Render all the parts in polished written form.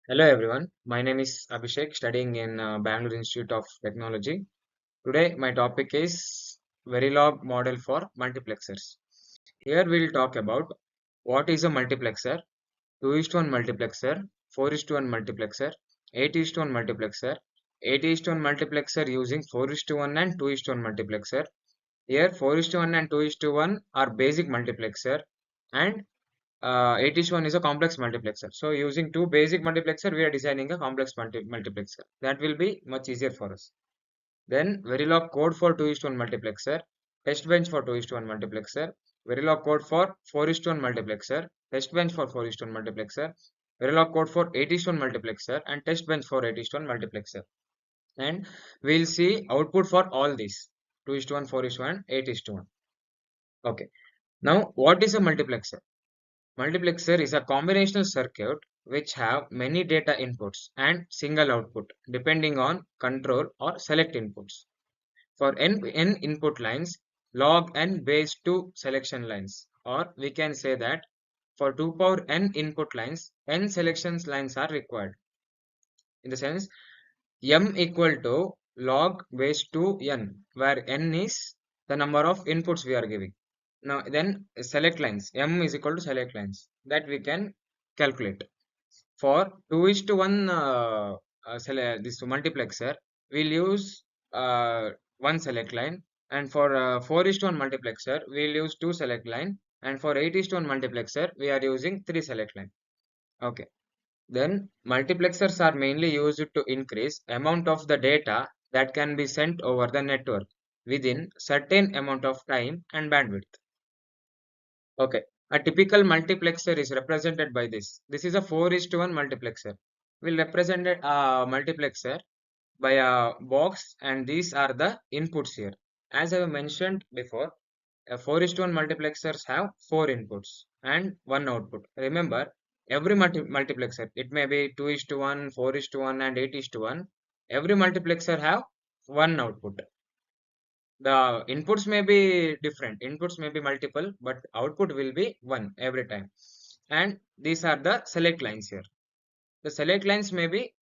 Hello everyone, my name is Abhishek, studying in Bangalore Institute of Technology. Today my topic is Verilog model for multiplexers. Here we'll talk about what is a multiplexer, 2 is to 1 multiplexer, 4 is to 1 multiplexer, 8 is to 1 multiplexer, 8 is to 1 multiplexer using 4 is to 1 and 2 is to 1 multiplexer. Here 4 is to 1 and 2 is to 1 are basic multiplexer and 8 is 1 is a complex multiplexer. So using two basic multiplexer, we are designing a complex multiplexer. That will be much easier for us. Then Verilog code for 2 is to 1 multiplexer, test bench for 2 is to 1 multiplexer, Verilog code for 4 is to 1 multiplexer, test bench for 4 is to 1 multiplexer, Verilog code for 8 is to 1 multiplexer and test bench for 8 is to 1 multiplexer. And we'll see output for all these 2 is to 1, 4 is to 1, 8 is to 1. Okay. Now what is a multiplexer? Multiplexer is a combinational circuit which have many data inputs and single output depending on control or select inputs. For n input lines, log n base 2 selection lines, or we can say that for 2 power n input lines, n selection lines are required. In the sense, m equal to log base 2 n, where n is the number of inputs we are giving. Now then select lines, m is equal to select lines, that we can calculate. For 2 is to 1 this multiplexer, we'll use one select line, and for 4 is to 1 multiplexer, we'll use two select line, and for 8 is to 1 multiplexer, we are using three select line. Okay. Then multiplexers are mainly used to increase amount of the data that can be sent over the network within certain amount of time and bandwidth. Okay, a typical multiplexer is represented by this. This is a 4 is to 1 multiplexer. We'll represent a multiplexer by a box, and these are the inputs here. As I mentioned before, a 4 is to 1 multiplexers have 4 inputs and 1 output. Remember, every multiplexer, it may be 2 is to 1, 4 is to 1 and 8 is to 1. Every multiplexer have 1 output. The inputs may be different, inputs may be multiple, but output will be 1 every time. And these are the select lines here. The select lines may be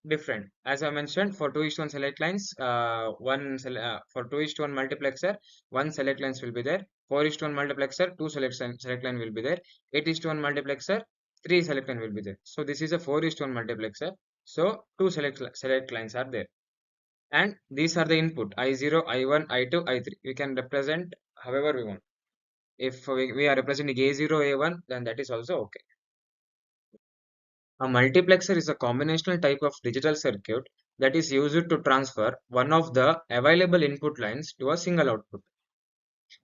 different. As I mentioned, for 2 is to 1 select lines, for 2 is to 1 multiplexer, 1 select lines will be there. 4 is to 1 multiplexer, 2 select line will be there. 8 is to 1 multiplexer, 3 select line will be there. So this is a 4 is to 1 multiplexer. So 2 select lines are there. And these are the input I0, I1, I2, I3. We can represent however we want. If we are representing A0, A1, then that is also okay. A multiplexer is a combinational type of digital circuit that is used to transfer one of the available input lines to a single output.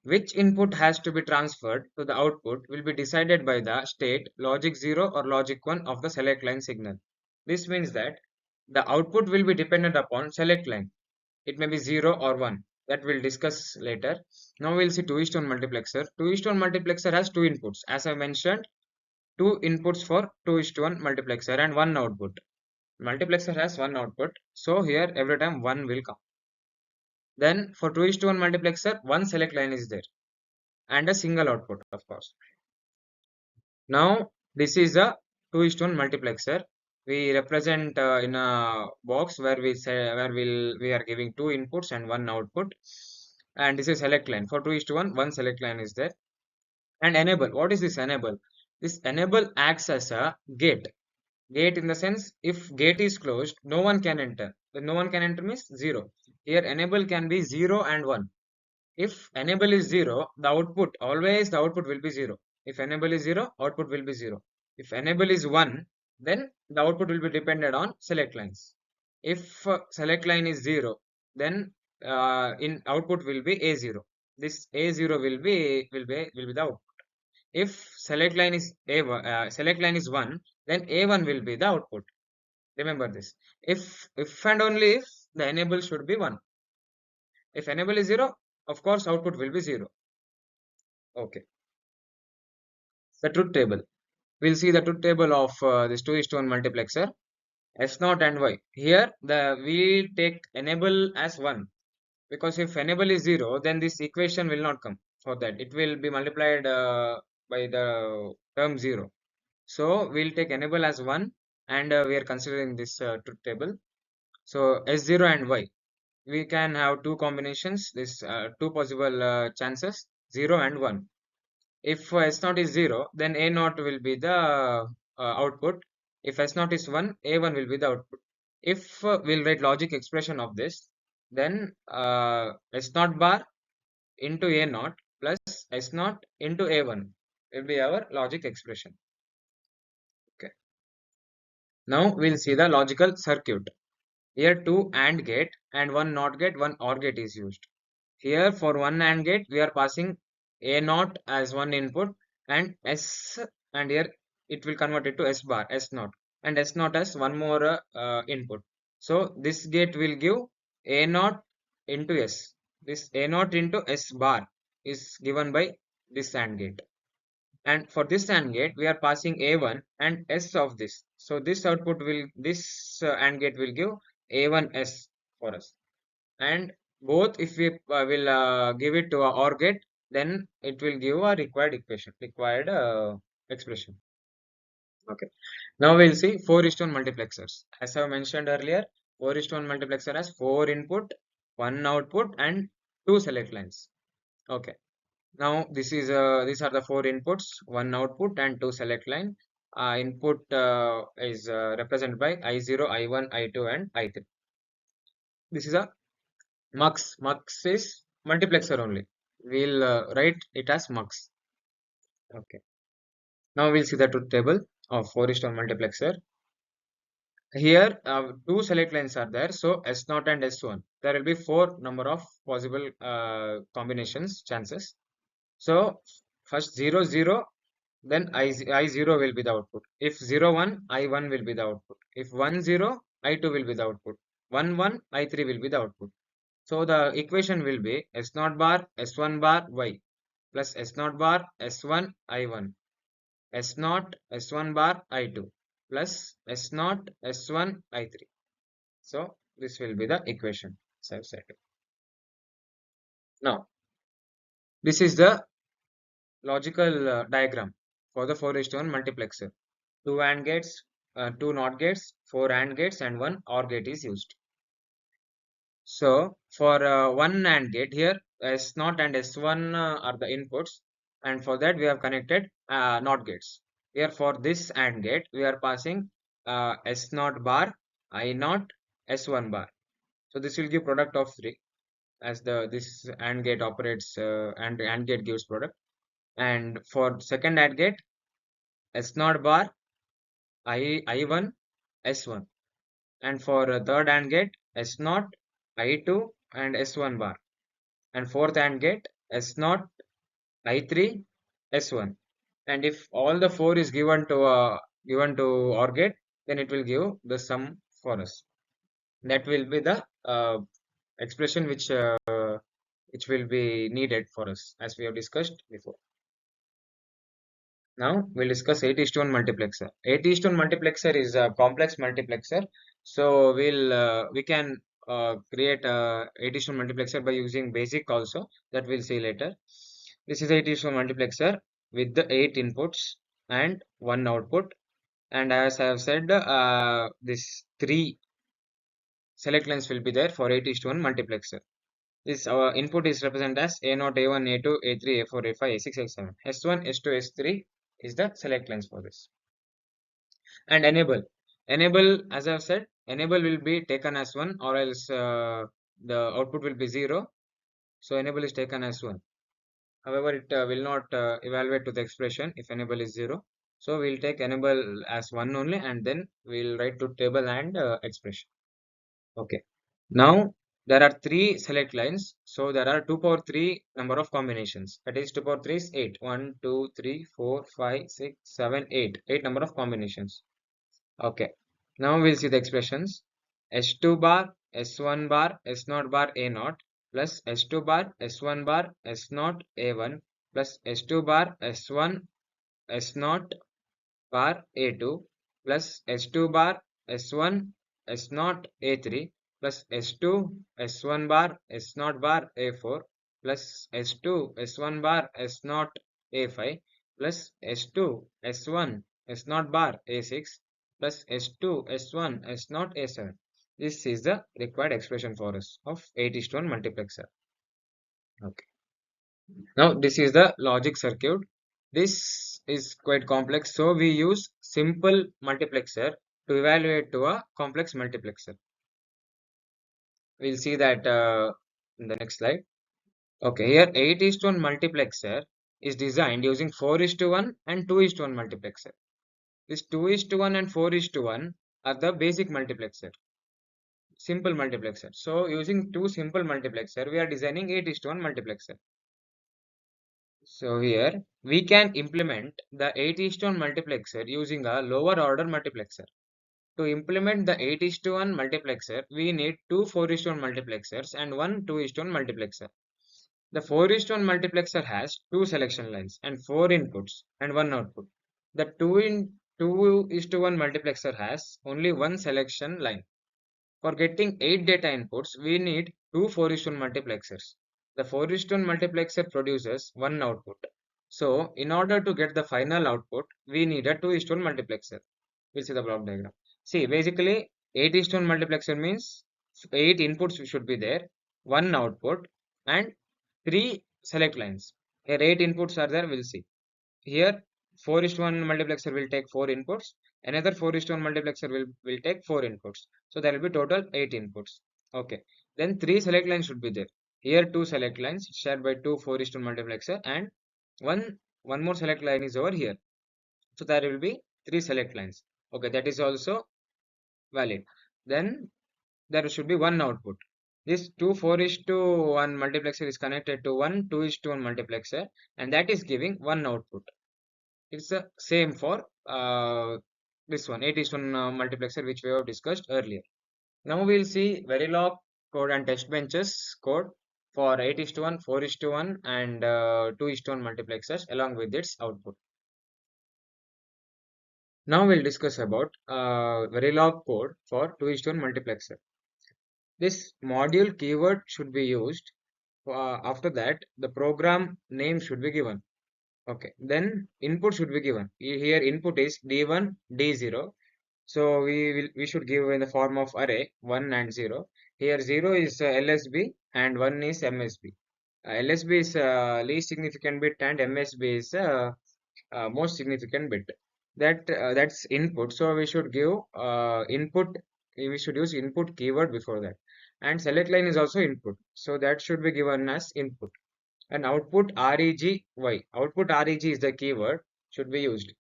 Which input has to be transferred to the output will be decided by the state logic 0 or logic 1 of the select line signal. This means that the output will be dependent upon select line. It may be 0 or 1. That we'll discuss later. Now we'll see 2 is to 1 multiplexer. 2 is to 1 multiplexer has two inputs. As I mentioned, two inputs for 2 is to 1 multiplexer and one output. Multiplexer has one output. So here every time 1 will come. Then for 2 is to 1 multiplexer, one select line is there and a single output, of course. Now this is a 2 is to 1 multiplexer. We represent in a box where we are giving two inputs and one output, and this is select line. For 2 is to 1, one select line is there. And enable, what is this enable? This enable acts as a gate. Gate in the sense, if gate is closed, no one can enter. When no one can enter means 0. Here enable can be 0 and 1. If enable is 0, the output will be 0. If enable is 0, output will be 0. If enable is 1, then the output will be dependent on select lines. If select line is 0, then in output will be A0. This A0 will be the output. If select line is select line is 1, then A1 will be the output. Remember this. If and only if the enable should be 1. If enable is 0, of course output will be 0. Okay. The truth table. We'll see the truth table of this 2 is to 1 multiplexer. S0 and Y. Here we take enable as 1, because if enable is 0, then this equation will not come. For that it will be multiplied by the term 0. So we'll take enable as 1 and we are considering this truth table. So S0 and Y, we can have two combinations, this two possible chances, 0 and 1. If S naught is 0, then A naught will be the output. If S naught is 1, A1 will be the output. If we'll write logic expression of this, then S naught bar into A naught plus S naught into A1 will be our logic expression. Okay. Now we'll see the logical circuit. Here two AND gate and one NOT gate, one OR gate is used. Here for one AND gate, we are passing A naught as one input and S, and here it will convert it to S bar, S naught, and S naught as one more input. So this gate will give A naught into S. This A naught into S bar is given by this AND gate. And for this AND gate, we are passing A1 and S of this. So this output will, this AND gate will give A1S for us. And both, if we will give it to a OR gate, then it will give a required equation, required expression. Okay. Now we'll see 4:1 multiplexers. As I mentioned earlier, 4:1 multiplexer has 4 input, 1 output, and 2 select lines. Okay. Now this is these are the 4 inputs, 1 output, and 2 select line. Input is represented by I0, I1, I2, and I3. This is a mux. Mux is multiplexer only. We'll write it as mux. Okay. Now we'll see the truth table of 4:1 multiplexer. Here, two select lines are there. So S0 and S1. There will be 4 number of possible combinations, chances. So first 0, 0, then I0 will be the output. If 0, 1, I1 will be the output. If 1, 0, I2 will be the output. 1, 1, I3 will be the output. So the equation will be S0 bar, S1 bar, Y plus S0 bar, S1, I1, S0, S1 bar, I2 plus S0, S1, I3. So this will be the equation. So I've said. Now, this is the logical diagram for the 4:1 multiplexer. 2 AND gates, 2 NOT gates, 4 AND gates, and 1 OR gate is used. So for one AND gate here, S0 and S1 are the inputs, and for that we have connected NOT gates. Here for this AND gate, we are passing S0 bar, I0, S1 bar. So this will give product of 3, as the this AND gate operates and AND gate gives product. And for second AND gate, S0 bar, I1, S1. And for third AND gate, S0, I2, and S1 bar. And fourth AND gate, S0, I3, S1. And if all the 4 is given to OR gate, then it will give the sum for us. That will be the expression which will be needed for us, as we have discussed before. Now we'll discuss 8:1 multiplexer. 8:1 multiplexer is a complex multiplexer. So we can create a 8:1 multiplexer by using basic also, that we'll see later. This is 8:1 multiplexer with the 8 inputs and 1 output. And as I have said, this 3 select lines will be there for 8:1 multiplexer. This our input is represented as A0, A1, A2, A3, A4, A5, A6, A7. S1, S2, S3 is the select lines for this. And enable, as I've said, enable will be taken as 1, or else the output will be 0. So enable is taken as 1. However, it will not evaluate to the expression if enable is 0. So we'll take enable as 1 only, and then we'll write to table and expression. Okay. Now there are 3 select lines. So there are 2 power 3 number of combinations. That is 2 power 3 is 8. 1, 2, 3, 4, 5, 6, 7, 8. 8 number of combinations. Okay. Now we'll see the expressions. S2 bar, S1 bar, S0 bar, A0 plus S2 bar, S1 bar, S0, A1 plus S2 bar, S1, S0 bar, A2 plus S2 bar, S1, S0, A3 plus S2, S1 bar, S0 bar, A4 plus S2, S1 bar, S0, A5 plus S2, S1, S0 bar, A6 plus S2, S1, S0, S7. This is the required expression for us of 8:1 multiplexer. Okay. Now this is the logic circuit. This is quite complex, so we use simple multiplexer to evaluate to a complex multiplexer. We'll see that in the next slide. Okay, here 8:1 multiplexer is designed using 4:1 and 2:1 multiplexer. This 2:1 and 4:1 are the basic multiplexer, simple multiplexer. So using two simple multiplexer, we are designing 8:1 multiplexer. So here we can implement the 8:1 multiplexer using a lower order multiplexer. To implement the 8:1 multiplexer, we need two 4:1 multiplexers and one 2:1 multiplexer. The 4:1 multiplexer has two selection lines and four inputs and one output. The 2:1 multiplexer has only one selection line. For getting 8 data inputs, we need two 4:1 multiplexers. The 4:1 multiplexer produces one output. So, in order to get the final output, we need a 2:1 multiplexer. We'll see the block diagram. See, basically, 8:1 multiplexer means 8 inputs should be there, one output, and 3 select lines. Here, 8 inputs are there, we'll see. Here, 4:1 multiplexer will take 4 inputs. Another 4:1 multiplexer will take 4 inputs. So there will be total 8 inputs. Okay. Then 3 select lines should be there. Here 2 select lines shared by 2 4:1 multiplexer and one more select line is over here. So there will be 3 select lines. Okay, that is also valid. Then there should be one output. This 2 4:1 multiplexer is connected to one 2:1 multiplexer and that is giving one output. It's the same for this one 8:1 multiplexer which we have discussed earlier. Now we'll see Verilog code and test benches code for 8:1, 4:1 and 2:1 multiplexers along with its output. Now we'll discuss about Verilog code for 2:1 multiplexer. This module keyword should be used. After that, the program name should be given. Okay, then input should be given. Here input is D1, D0. So we should give in the form of array 1 and 0. Here 0 is LSB and 1 is MSB. LSB is least significant bit and MSB is most significant bit. That's input. So we should give input. We should use input keyword before that. And select line is also input. So that should be given as input. And output reg y. Output reg is the keyword should be used.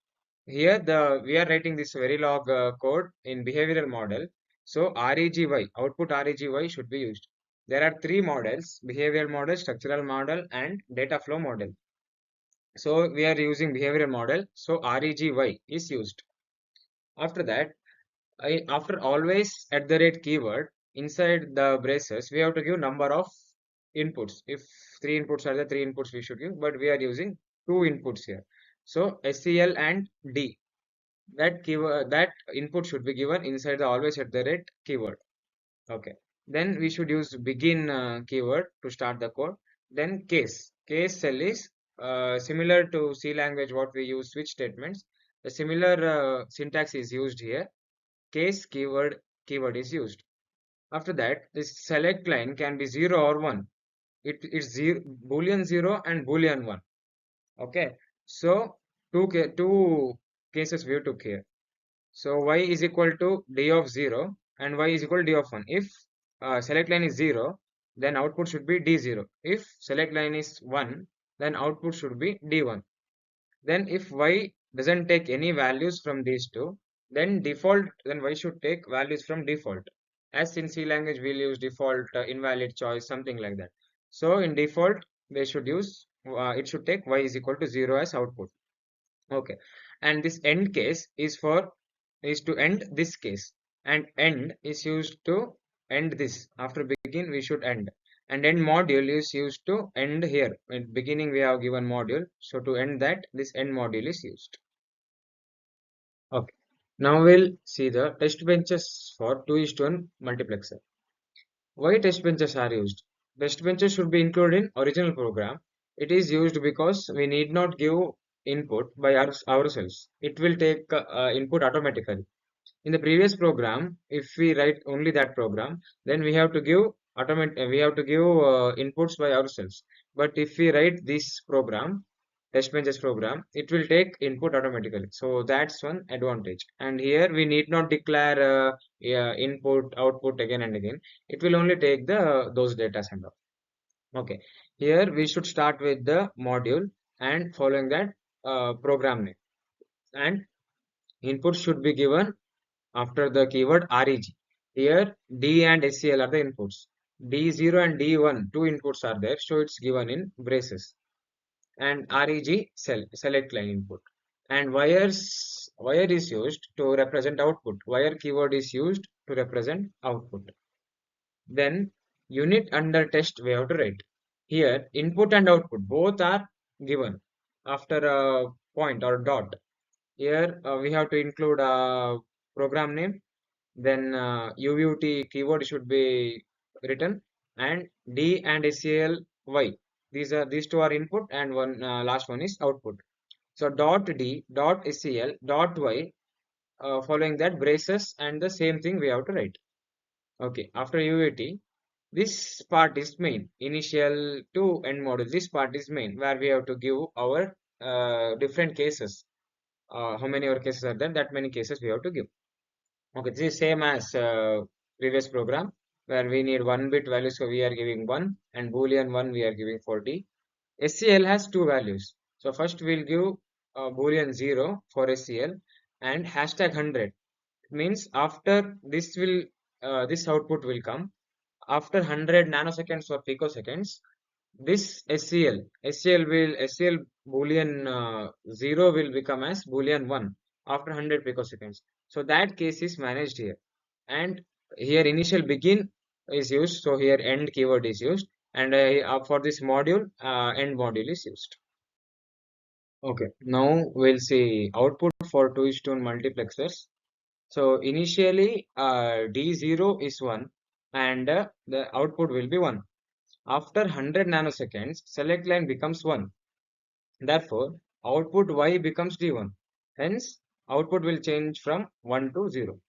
Here we are writing this Verilog code in behavioral model. So reg y, output reg y should be used. There are three models: behavioral model, structural model, and data flow model. So we are using behavioral model. So reg y is used. After that, after always at the rate keyword inside the braces, we have to give number of inputs. If three inputs are the three inputs we should give, but we are using two inputs here. So SCL and D. That keyword, that input should be given inside the always at the rate keyword. Okay. Then we should use begin keyword to start the code. Then case. Case cell is similar to C language what we use switch statements. A similar syntax is used here. Case keyword is used. After that, this select line can be 0 or 1. It's zero, boolean 0 and boolean 1. Okay. So two cases we took here. So y is equal to d of 0 and y is equal to d of 1. If select line is 0, then output should be d0. If select line is 1, then output should be d1. Then if y doesn't take any values from these two, then y should take values from default. As in C language, we'll use default, invalid choice, something like that. So in default, they should use, it should take y is equal to 0 as output. Okay. And this end case is to end this case. And end is used to end this. After begin, we should end. And end module is used to end here. In beginning, we have given module. So to end that, this end module is used. Okay. Now we'll see the test benches for 2:1 multiplexer. Why test benches are used? Test benches should be included in original program. It is used because we need not give input by ourselves. It will take input automatically. In the previous program, if we write only that program, then we have to give inputs by ourselves. But if we write this program, test benches program, it will take input automatically. So that's one advantage. And here we need not declare yeah, input, output again and again. It will only take the those data and all. Okay. Here we should start with the module and following that program name. And input should be given after the keyword reg. Here D and SCL are the inputs. D0 and D1, two inputs are there, so it's given in braces. And reg select line input. And wire is used to represent output. Wire keyword is used to represent output. Then unit under test we have to write. Here input and output both are given after a point or dot. Here we have to include a program name, then UUT keyword should be written, and D and SCL Y. These two are input, and one last one is output. So dot D dot SCL dot Y, following that braces, and the same thing we have to write. Okay, after UUT, this part is main. Initial to end module. This part is main, where we have to give our different cases. How many our cases are there? That many cases we have to give. Okay, this is same as previous program where we need 1 bit value, so we are giving 1, and boolean 1 we are giving 40. SCL has two values. So first we'll give boolean 0 for SCL and hashtag 100. It means after this output will come after 100 nanoseconds or picoseconds. This SCL boolean 0 will become as boolean 1 after 100 picoseconds. So that case is managed here. And here initial begin is used, so here end keyword is used, and for this module end module is used. Okay, now we'll see output for 2:1 multiplexers. So initially D0 is 1 and the output will be 1. After 100 nanoseconds, select line becomes 1. Therefore, output Y becomes D1. Hence, output will change from 1 to 0.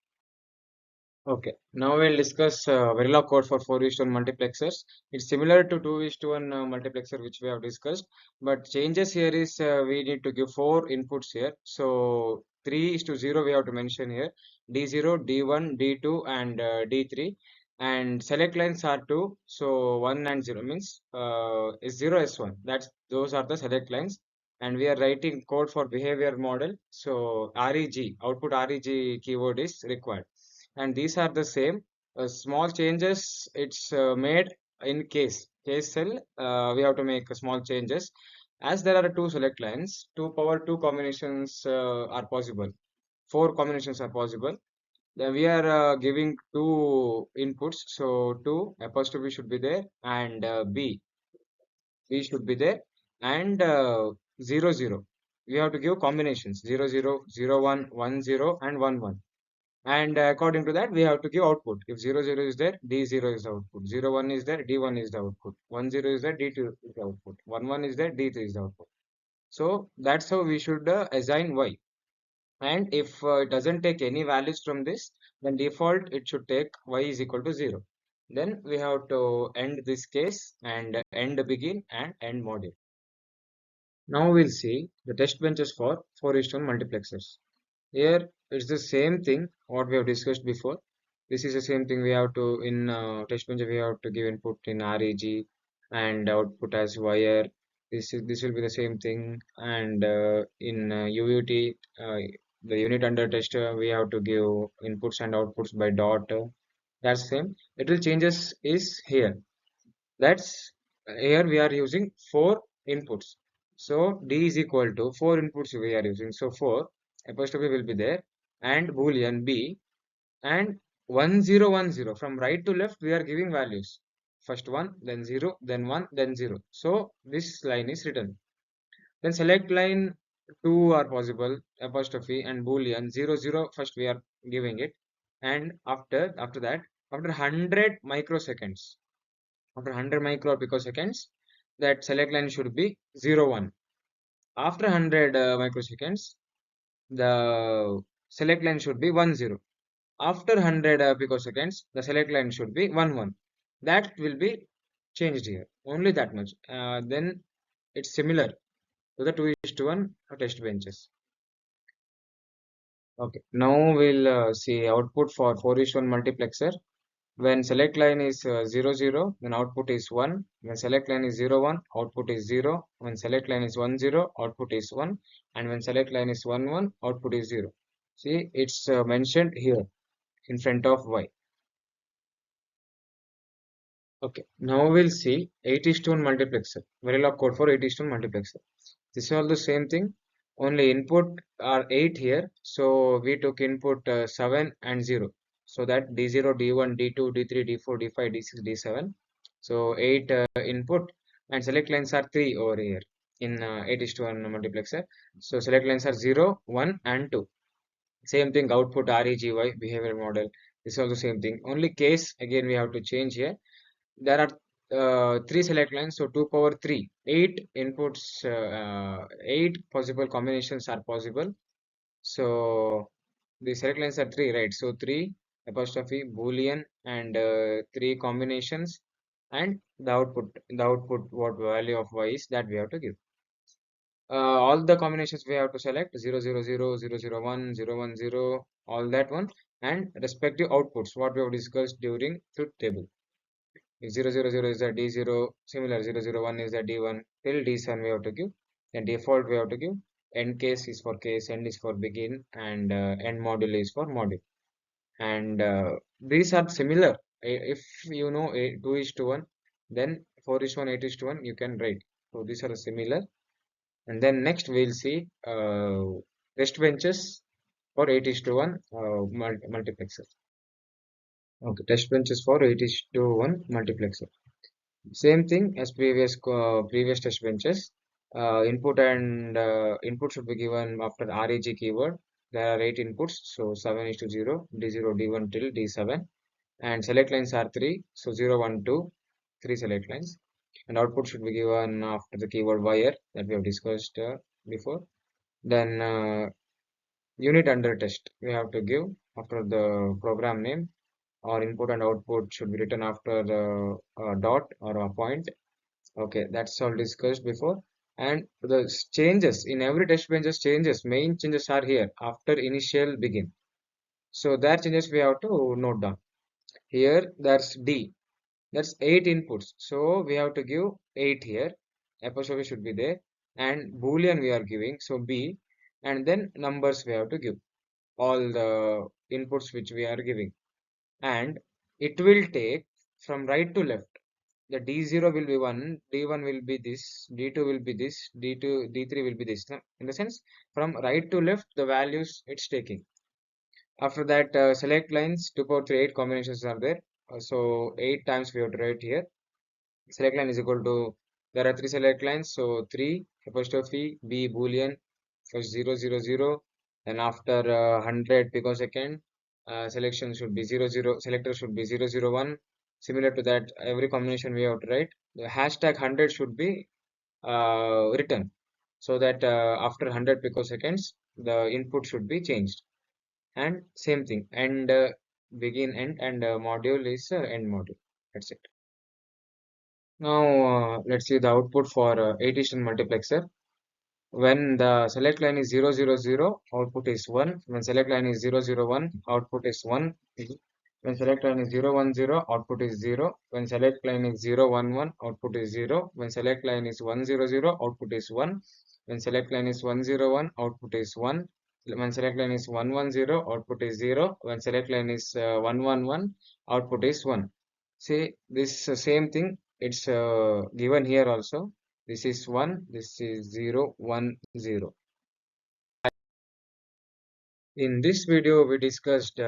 Okay, now we'll discuss Verilog code for 4:1 multiplexers. It's similar to 2:1 multiplexer which we have discussed, but changes here is we need to give 4 inputs here. So 3:0 we have to mention here, D0, D1, D2 and D3, and select lines are 2. So 1 and 0 means S0, S1. Those are the select lines, and we are writing code for behavior model. So REG, output REG keyword is required, and these are the same. Small changes it's made in case cell. We have to make small changes as there are two select lines. 2 power 2 combinations are possible. 4 combinations are possible. Then we are giving two inputs, so 2 apostrophe should be there, and B should be there, and 0 0. We have to give combinations 0 0 0 1 1 0 and 1 1. And according to that, we have to give output. If 0 0 is there, D0 is the output. 0 1 is there, D1 is the output. 1 0 is there, D2 is the output. 1 1 is there, D3 is the output. So that's how we should assign Y. And if it doesn't take any values from this, then default it should take Y is equal to 0. Then we have to end this case and end begin and end module. Now we'll see the test benches for 4:1 multiplexers. Here it's the same thing what we have discussed before. This is the same thing we have to in test bench we have to give input in REG and output as wire. This will be the same thing, and in UUT the unit under test we have to give inputs and outputs by dot. That's same. Little changes is here. That's here we are using 4 inputs. So D is equal to 4 inputs we are using. So 4 apostrophe will be there, and boolean B, and 1010 from right to left we are giving values. First 1, then 0, then 1, then 0. So this line is written. Then select line 2 are possible, apostrophe and boolean 0 0 first we are giving it, and after that after 100 microseconds, after 100 micropicoseconds, that select line should be 0 1. After 100 microseconds, the select line should be 1 0. After 100 picoseconds, the select line should be 1 1. That will be changed here. Only that much. Then it's similar to the 2 is to 1 test benches. Okay. Now we'll see output for 4 is to 1 multiplexer. When select line is 0 0, then output is 1. When select line is 0 1, output is 0. When select line is 1 0, output is 1. And when select line is 1 1, output is 0. See, it's mentioned here in front of Y. Okay, now we'll see 8 is to 1 multiplexer. Verilog code for 8 is to 1 multiplexer. This is all the same thing. Only input are 8 here. So we took input 7 and 0. So that D0, D1, D2, D3, D4, D5, D6, D7. So 8 input and select lines are 3 over here in 8 is to 1 multiplexer. So select lines are 0, 1 and 2. Same thing output REGY behavior model. This is also same thing. Only case again we have to change here. There are 3 select lines, so 2 power 3, 8 inputs, 8 possible combinations are possible. So the select lines are 3, right? So 3 apostrophe boolean and 3 combinations, and the output what value of y is that we have to give. All the combinations we have to select 0 0 0 0 0 1 0 1 0, all that one, and respective outputs what we have discussed during truth table. If 0 0 0 is the D0, similar 0 0 1 is the D1 till D7 we have to give. Then default we have to give. End case is for case, end is for begin, and end module is for module. And these are similar. If you know 2 is to 1, then 4 is to 1, 8 is to 1, you can write. So these are similar. And then next we'll see test benches for 8 is to 1 multiplexer. Okay, test benches for 8 is to 1 multiplexer. Same thing as previous test benches. Input should be given after REG keyword. There are 8 inputs, so 7 is to 0, D0, D1 till D7, and select lines are 3, so 0, 1, 2, 3 select lines, and output should be given after the keyword wire that we have discussed before. Then unit under test we have to give after the program name, or input and output should be written after a dot or a point. Okay, that's all discussed before. And the changes in every test benches main changes are here after initial begin. So that changes we have to note down. Here that's D. That's 8 inputs. So we have to give 8 here. Apostrophe should be there. And Boolean we are giving. So B. And then numbers we have to give. All the inputs which we are giving. And it will take from right to left. The D0 will be 1, D1 will be this, D2 will be this, D2, D3 will be this. In the sense, from right to left, the values it's taking. After that, select lines, 2 power 3, 8 combinations are there. So 8 times we have to write here. Select line is equal to, there are 3 select lines, so 3 apostrophe B boolean, first 0 0 0, then after 100 picosecond, selection should be 0 0, selector should be 0 0 1. Similar to that, every combination we have to write. The hashtag 100 should be written, so that after 100 picoseconds, the input should be changed. And same thing, and begin end, and module is end module. That's it. Now let's see the output for 8 is multiplexer. When the select line is 0 0 0, output is 1. When select line is 0 0 1, output is 1. When select line is 0 1 0, output is 0. When select line is 0 1 1, output is 0. When select line is 1 0 0, output is 1. When select line is 1 0 1, output is 1. When select line is 1 1 0, output is 0. When select line is 1 1 1, output is 1. See, this same thing, it's given here also. This is 1, this is 0 1 0. In this video we discussed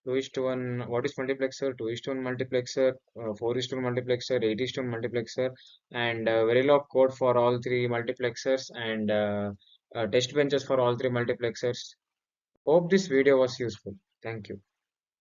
2 is to 1, what is multiplexer, 2 is to 1 multiplexer, 4 is to 1 multiplexer, 8 is to 1 multiplexer, and Verilog code for all 3 multiplexers, and test benches for all 3 multiplexers. Hope this video was useful. Thank you.